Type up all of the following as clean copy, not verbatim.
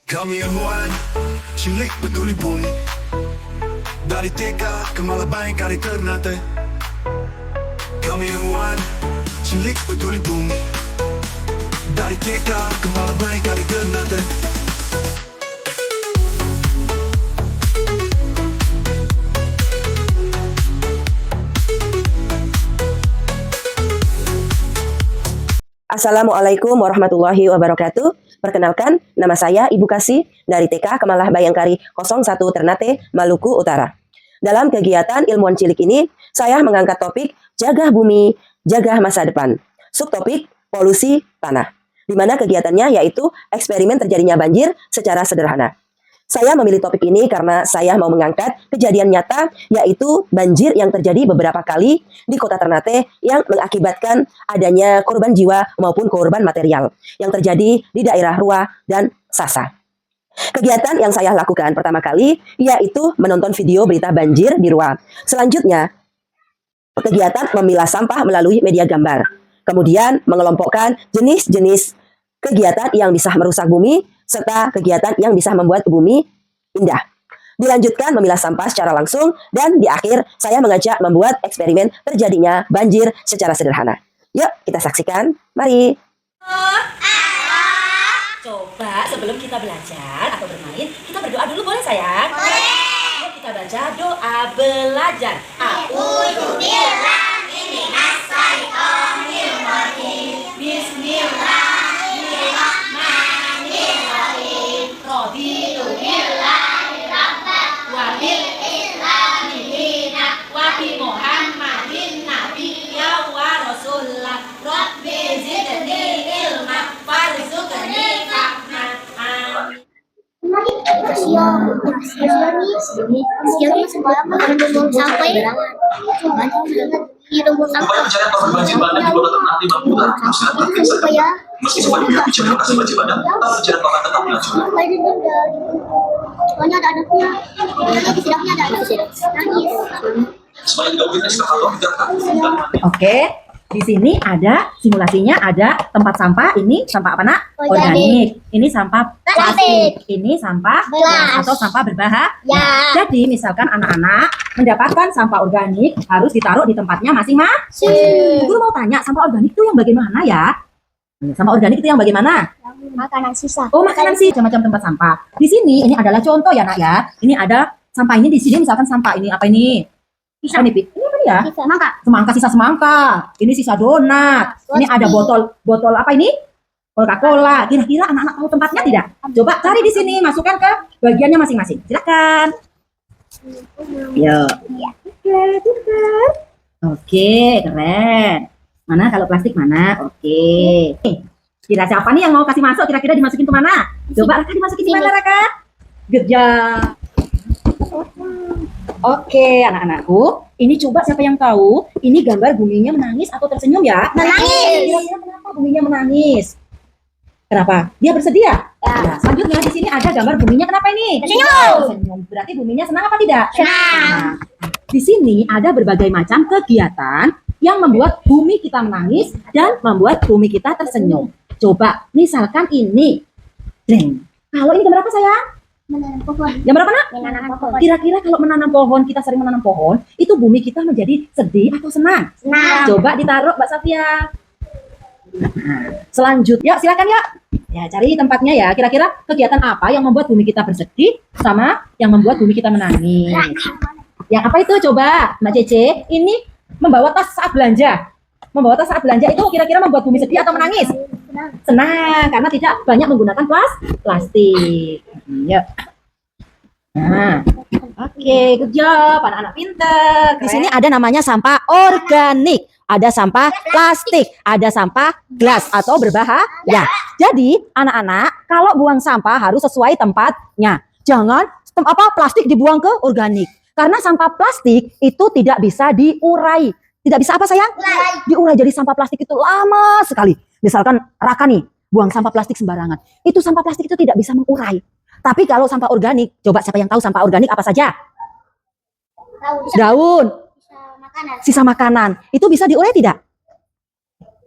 Kami ilmuwan, cilik peduli bumi. Dari TK ke Malabai kari Ternate. Kami ilmuwan, cilik peduli bumi. Dari TK ke Malabai kari Ternate. Assalamualaikum warahmatullahi wabarakatuh. Perkenalkan, nama saya Ibu Kasih dari TK Kemalah Bayangkari 01 Ternate, Maluku Utara. Dalam kegiatan ilmuwan cilik ini, saya mengangkat topik jaga bumi, jaga masa depan. Subtopik polusi tanah, di mana kegiatannya yaitu eksperimen terjadinya banjir secara sederhana. Saya memilih topik ini karena saya mau mengangkat kejadian nyata, yaitu banjir yang terjadi beberapa kali di kota Ternate yang mengakibatkan adanya korban jiwa maupun korban material yang terjadi di daerah Rua dan Sasa. Kegiatan yang saya lakukan pertama kali yaitu menonton video berita banjir di Rua. Selanjutnya, kegiatan memilah sampah melalui media gambar. Kemudian mengelompokkan jenis-jenis kegiatan yang bisa merusak bumi serta kegiatan yang bisa membuat bumi indah. Dilanjutkan memilah sampah secara langsung dan di akhir saya mengajak membuat eksperimen terjadinya banjir secara sederhana. Yuk kita saksikan, mari. Coba sebelum kita belajar atau bermain, kita berdoa dulu boleh sayang? Boleh. Yuk kita baca doa belajar. Sampai di rumput Upaya pencarian korban banjir bandang di Kota Ternate, Maluku Utara terus dilakukan tim SAR. Meski sempat diakui jam lokasi banjir bandang, pencarian korban tetap berlangsung. soalnya ada anaknya, di sidangnya ada anak nangis. Sebanyak 3 unit ekskavator digerakkan. Oke, di sini ada simulasinya, ada tempat sampah. Ini sampah apa nak? Organik. Ini sampah plastik. Ini sampah Gelas. atau sampah berbahaya. Ya. Jadi misalkan anak-anak mendapatkan sampah organik harus ditaruh di tempatnya masing-masing. Guru mau tanya, sampah organik itu yang bagaimana ya? Sampah organik itu yang bagaimana? Makanan sisa. Oh, makanan sih, macam-macam tempat sampah. Di sini ini adalah contoh ya nak ya. Ini ada sampah ini di sini misalkan sampah ini apa ini? Pisang. Ini apa ya? Sisa mangga. Semangka, sisa semangka. Ini sisa donat. Ini ada botol apa ini? Coca-Cola. Kira-kira anak-anak tahu tempatnya tidak? Coba cari di sini, masukkan ke bagiannya masing-masing. Silakan. Yuk. Oke, pintar. Oke, keren. Mana kalau plastik mana? Oke. Kira siapa nih yang mau kasih masuk? Kira-kira dimasukin ke mana? Coba Raka dimasukin di mana Raka? Good job. Oke, anak-anakku. Ini coba siapa yang tahu? Ini gambar buminya menangis atau tersenyum ya? Menangis. Kira-kira kenapa buminya menangis? Kenapa? Dia bersedia? Ya. Selanjutnya di sini ada gambar buminya kenapa ini? Tersenyum. Tersenyum. Berarti buminya senang apa tidak? Senang. Nah, di sini ada berbagai macam kegiatan yang membuat bumi kita menangis dan membuat bumi kita tersenyum. Coba, misalkan ini. Jeng. Kalau ini gambar apa sayang? Menanam pohon. Gambar apa nak? Menanam pohon. Kira-kira kalau menanam pohon, kita sering menanam pohon, itu bumi kita menjadi sedih atau senang? Senang. Coba ditaruh Mbak Safia. Selanjutnya, silakan ya. Ya, cari tempatnya ya. Kira-kira kegiatan apa yang membuat bumi kita bersedih sama yang membuat bumi kita menangis? Yang apa itu? Coba, Mbak Cece. Ini membawa tas saat belanja. Membawa tas saat belanja itu kira-kira membuat bumi sedih atau menangis? Senang. Senang, karena tidak banyak menggunakan plastik. Ya. Nah, oke, good job, anak-anak pintar. Di sini ada namanya sampah organik, ada sampah plastik, ada sampah gelas atau berbahaya. Jadi, anak-anak kalau buang sampah harus sesuai tempatnya. Jangan plastik dibuang ke organik. Karena sampah plastik itu tidak bisa diurai. Tidak bisa apa sayang? Diurai. Jadi sampah plastik itu lama sekali. Misalkan Raka nih, buang sampah plastik sembarangan. Itu sampah plastik itu tidak bisa mengurai. Tapi kalau sampah organik, coba siapa yang tahu sampah organik apa saja? Daun, sisa makanan. Itu bisa diurai tidak?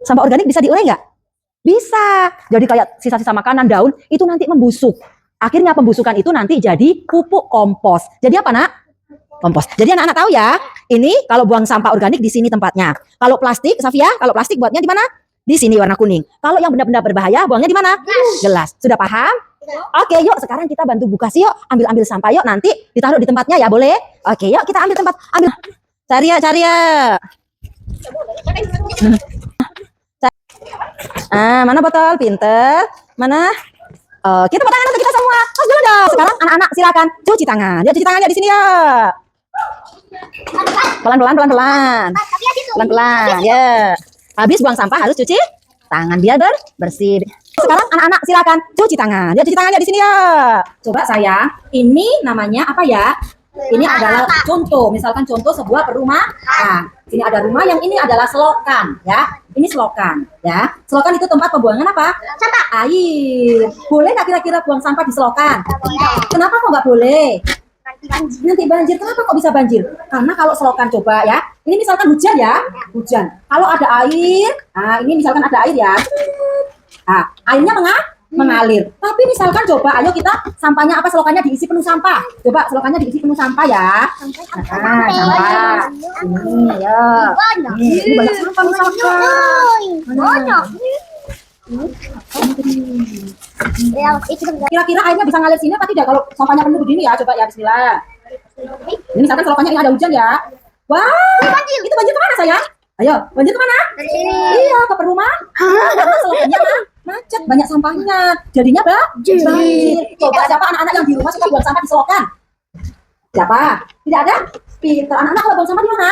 Sampah organik bisa diurai nggak? Bisa. Jadi kayak sisa-sisa makanan, daun, itu nanti membusuk. Akhirnya pembusukan itu nanti jadi pupuk kompos. Jadi apa, Nak? Kompos. Jadi anak-anak tahu ya, ini kalau buang sampah organik di sini tempatnya. Kalau plastik, Safia, kalau plastik buatnya di mana? Di sini warna kuning. Kalau yang benar-benar berbahaya, buangnya di mana? Gelas. Sudah paham? Oke, yuk sekarang kita bantu buka sih, yuk. Ambil-ambil sampah yuk, nanti ditaruh di tempatnya ya, boleh? Oke, yuk kita ambil tempat. Ambil. Cari ya. Mana botol? Pinter. Mana? Kita tepuk tangan untuk kita semua. Terus dulu dong. Sekarang anak-anak silakan cuci tangan. Ya, cuci tangannya di sini ya. Pelan-pelan. Pelan-pelan. Ya. Habis buang sampah harus cuci tangan biar bersih. Sekarang anak-anak silakan cuci tangan. Ya, cuci tangannya di sini ya. Coba saya. Ini namanya apa ya? Ini adalah contoh. Misalkan contoh sebuah perumahan. Sini ada rumah, yang ini adalah selokan, ya. Ini selokan, ya. Selokan itu tempat pembuangan apa? Sampah. Air. Boleh nggak kira-kira buang sampah di selokan? Kenapa kok nggak boleh? Nanti banjir. Kenapa kok bisa banjir? Karena kalau selokan, coba ya. Ini misalkan hujan ya, hujan. Kalau ada air, ini misalkan ada air ya. Airnya mengalir. Tapi misalkan coba, ayo kita sampahnya apa, selokannya diisi penuh sampah. Coba selokannya diisi penuh sampah ya. Sampah. Ini ya. Ini banyak sampah misalkan. Kira-kira airnya bisa ngalir sini apa tidak kalau sampahnya penuh begini ya? Coba ya, bismillah. Ini misalkan selokannya ini ada hujan ya. Wah, itu banjir kemana sayang? Ayo, banjir kemana? Dari sini. Iya, ke perumahan. Karena selokannya macet, banyak sampahnya. Jadinya banjir. Coba siapa anak-anak yang di rumah suka buang sampah di selokan? Siapa? Tidak ada? Pinter. Anak-anak kalau buang sampah di mana?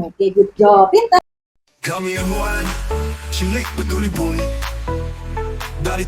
Oke, good job. Pinter. Kami yang one, cilik peduli bumi. Dari